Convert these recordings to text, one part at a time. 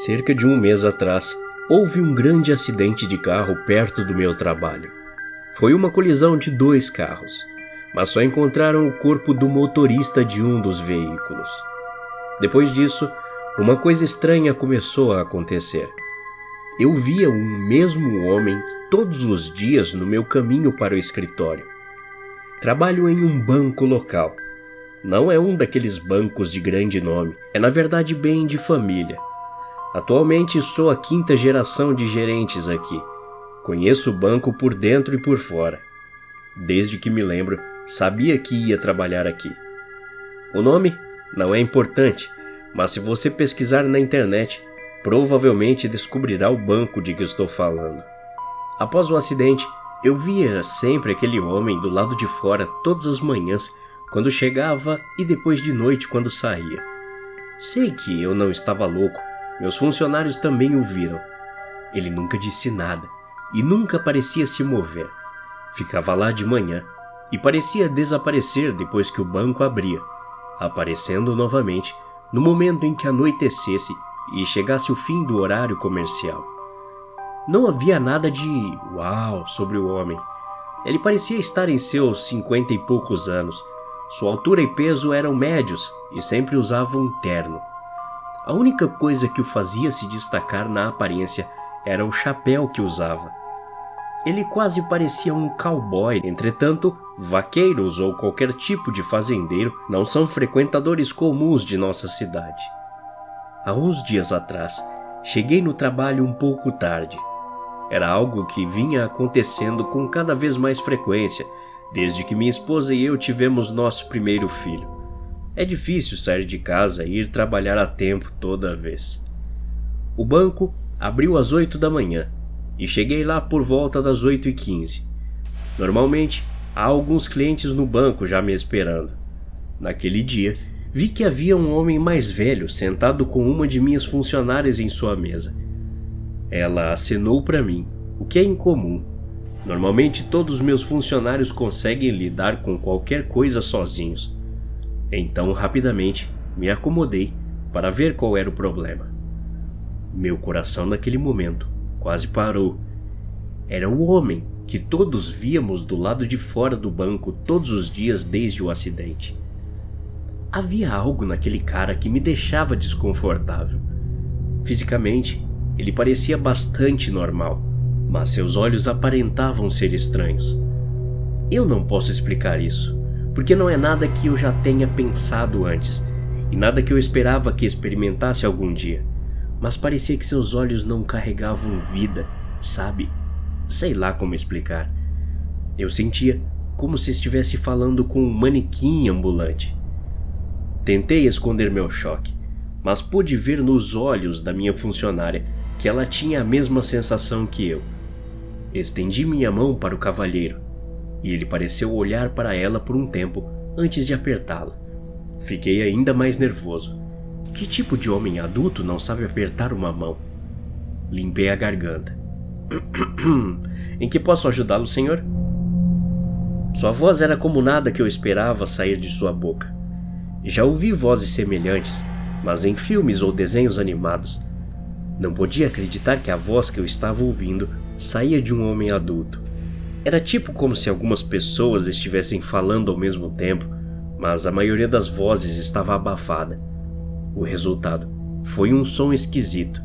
Cerca de um mês atrás, houve um grande acidente de carro perto do meu trabalho. Foi uma colisão de 2 carros, mas só encontraram o corpo do motorista de um dos veículos. Depois disso, uma coisa estranha começou a acontecer. Eu via o mesmo homem todos os dias no meu caminho para o escritório. Trabalho em um banco local. Não é um daqueles bancos de grande nome, é na verdade bem de família. Atualmente sou a 5ª geração de gerentes aqui. Conheço o banco por dentro e por fora. Desde que me lembro, sabia que ia trabalhar aqui. O nome não é importante, mas se você pesquisar na internet, provavelmente descobrirá o banco de que estou falando. Após o acidente, eu via sempre aquele homem do lado de fora todas as manhãs, quando chegava e depois de noite quando saía. Sei que eu não estava louco. Meus funcionários também o viram. Ele nunca disse nada e nunca parecia se mover. Ficava lá de manhã e parecia desaparecer depois que o banco abria, aparecendo novamente no momento em que anoitecesse e chegasse o fim do horário comercial. Não havia nada de uau sobre o homem. Ele parecia estar em seus 50 e poucos anos. Sua altura e peso eram médios e sempre usava um terno. A única coisa que o fazia se destacar na aparência era o chapéu que usava. Ele quase parecia um cowboy, entretanto, vaqueiros ou qualquer tipo de fazendeiro não são frequentadores comuns de nossa cidade. Há uns dias atrás, cheguei no trabalho um pouco tarde. Era algo que vinha acontecendo com cada vez mais frequência, desde que minha esposa e eu tivemos nosso primeiro filho. É difícil sair de casa e ir trabalhar a tempo toda vez. O banco abriu às 8 da manhã e cheguei lá por volta das 8h15. Normalmente, há alguns clientes no banco já me esperando. Naquele dia, vi que havia um homem mais velho sentado com uma de minhas funcionárias em sua mesa. Ela acenou para mim, o que é incomum. Normalmente todos os meus funcionários conseguem lidar com qualquer coisa sozinhos. Então, rapidamente, me acomodei para ver qual era o problema. Meu coração naquele momento quase parou. Era o homem que todos víamos do lado de fora do banco todos os dias desde o acidente. Havia algo naquele cara que me deixava desconfortável. Fisicamente, ele parecia bastante normal, mas seus olhos aparentavam ser estranhos. Eu não posso explicar isso, porque não é nada que eu já tenha pensado antes, e nada que eu esperava que experimentasse algum dia, mas parecia que seus olhos não carregavam vida, sabe? Sei lá como explicar. Eu sentia como se estivesse falando com um manequim ambulante. Tentei esconder meu choque, mas pude ver nos olhos da minha funcionária que ela tinha a mesma sensação que eu. Estendi minha mão para o cavalheiro, e ele pareceu olhar para ela por um tempo antes de apertá-la. Fiquei ainda mais nervoso. Que tipo de homem adulto não sabe apertar uma mão? Limpei a garganta. Em que posso ajudá-lo, senhor? Sua voz era como nada que eu esperava sair de sua boca. Já ouvi vozes semelhantes, mas em filmes ou desenhos animados. Não podia acreditar que a voz que eu estava ouvindo saía de um homem adulto. Era tipo como se algumas pessoas estivessem falando ao mesmo tempo, mas a maioria das vozes estava abafada. O resultado foi um som esquisito.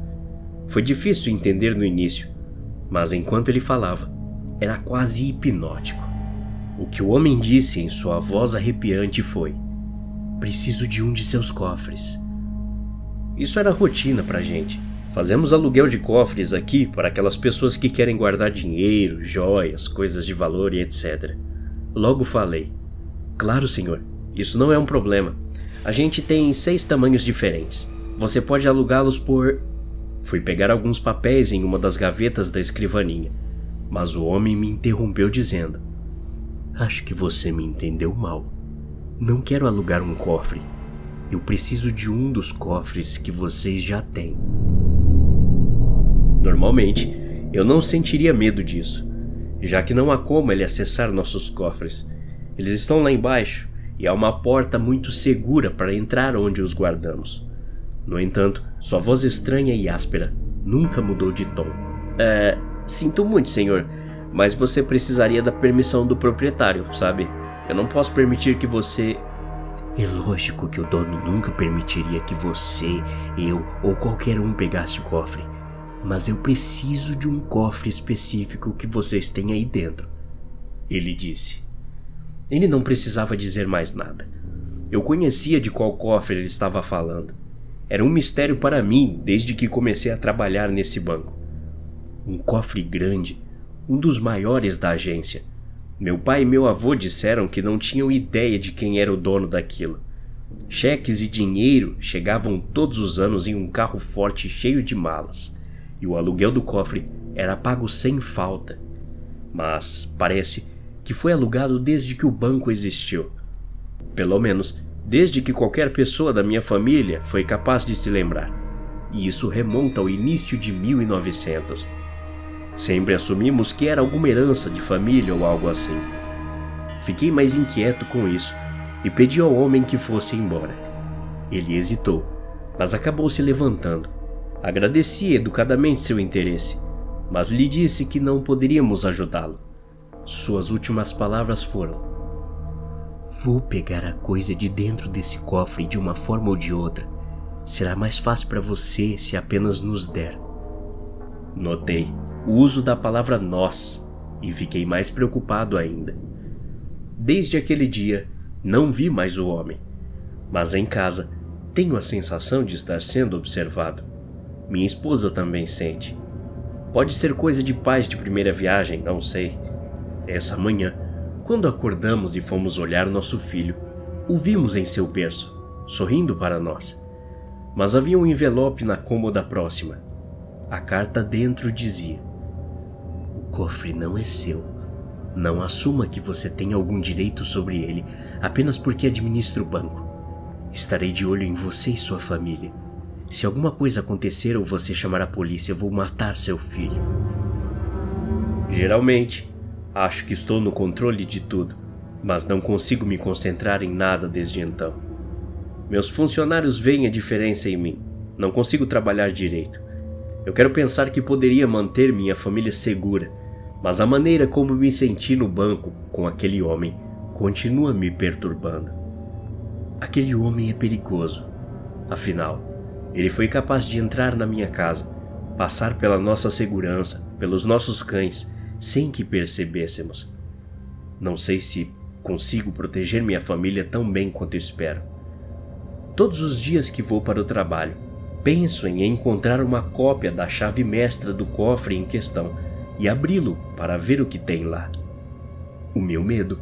Foi difícil entender no início, mas enquanto ele falava, era quase hipnótico. O que o homem disse em sua voz arrepiante foi: "Preciso de um de seus cofres." Isso era rotina pra gente. Fazemos aluguel de cofres aqui para aquelas pessoas que querem guardar dinheiro, joias, coisas de valor e etc. Logo falei: "Claro, senhor, isso não é um problema. A gente tem 6 tamanhos diferentes. Você pode alugá-los por..." Fui pegar alguns papéis em uma das gavetas da escrivaninha, mas o homem me interrompeu dizendo: "Acho que você me entendeu mal. Não quero alugar um cofre. Eu preciso de um dos cofres que vocês já têm." Normalmente, eu não sentiria medo disso, já que não há como ele acessar nossos cofres. Eles estão lá embaixo e há uma porta muito segura para entrar onde os guardamos. No entanto, sua voz estranha e áspera nunca mudou de tom. Sinto muito, senhor, mas você precisaria da permissão do proprietário, sabe? Eu não posso permitir que você... É lógico que o dono nunca permitiria que você, eu ou qualquer um pegasse o cofre. Mas eu preciso de um cofre específico que vocês têm aí dentro, ele disse. Ele não precisava dizer mais nada. Eu conhecia de qual cofre ele estava falando. Era um mistério para mim desde que comecei a trabalhar nesse banco. Um cofre grande, um dos maiores da agência. Meu pai e meu avô disseram que não tinham ideia de quem era o dono daquilo. Cheques e dinheiro chegavam todos os anos em um carro forte cheio de malas, e o aluguel do cofre era pago sem falta. Mas parece que foi alugado desde que o banco existiu. Pelo menos desde que qualquer pessoa da minha família foi capaz de se lembrar. E isso remonta ao início de 1900. Sempre assumimos que era alguma herança de família ou algo assim. Fiquei mais inquieto com isso e pedi ao homem que fosse embora. Ele hesitou, mas acabou se levantando. Agradeci educadamente seu interesse, mas lhe disse que não poderíamos ajudá-lo. Suas últimas palavras foram: "Vou pegar a coisa de dentro desse cofre de uma forma ou de outra. Será mais fácil para você se apenas nos der." Notei o uso da palavra nós e fiquei mais preocupado ainda. Desde aquele dia, não vi mais o homem, mas em casa tenho a sensação de estar sendo observado. Minha esposa também sente. Pode ser coisa de pais de primeira viagem, não sei. Essa manhã, quando acordamos e fomos olhar nosso filho, o vimos em seu berço, sorrindo para nós. Mas havia um envelope na cômoda próxima. A carta dentro dizia: "O cofre não é seu. Não assuma que você tem algum direito sobre ele apenas porque administra o banco. Estarei de olho em você e sua família. Se alguma coisa acontecer ou você chamar a polícia, eu vou matar seu filho." Geralmente, acho que estou no controle de tudo, mas não consigo me concentrar em nada desde então. Meus funcionários veem a diferença em mim. Não consigo trabalhar direito. Eu quero pensar que poderia manter minha família segura, mas a maneira como me senti no banco com aquele homem continua me perturbando. Aquele homem é perigoso. Afinal, ele foi capaz de entrar na minha casa, passar pela nossa segurança, pelos nossos cães, sem que percebêssemos. Não sei se consigo proteger minha família tão bem quanto espero. Todos os dias que vou para o trabalho, penso em encontrar uma cópia da chave mestra do cofre em questão e abri-lo para ver o que tem lá. O meu medo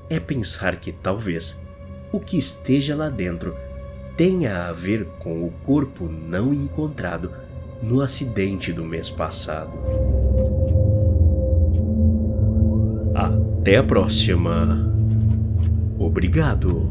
é pensar que talvez o que esteja lá dentro tenha a ver com o corpo não encontrado no acidente do mês passado. Até a próxima. Obrigado.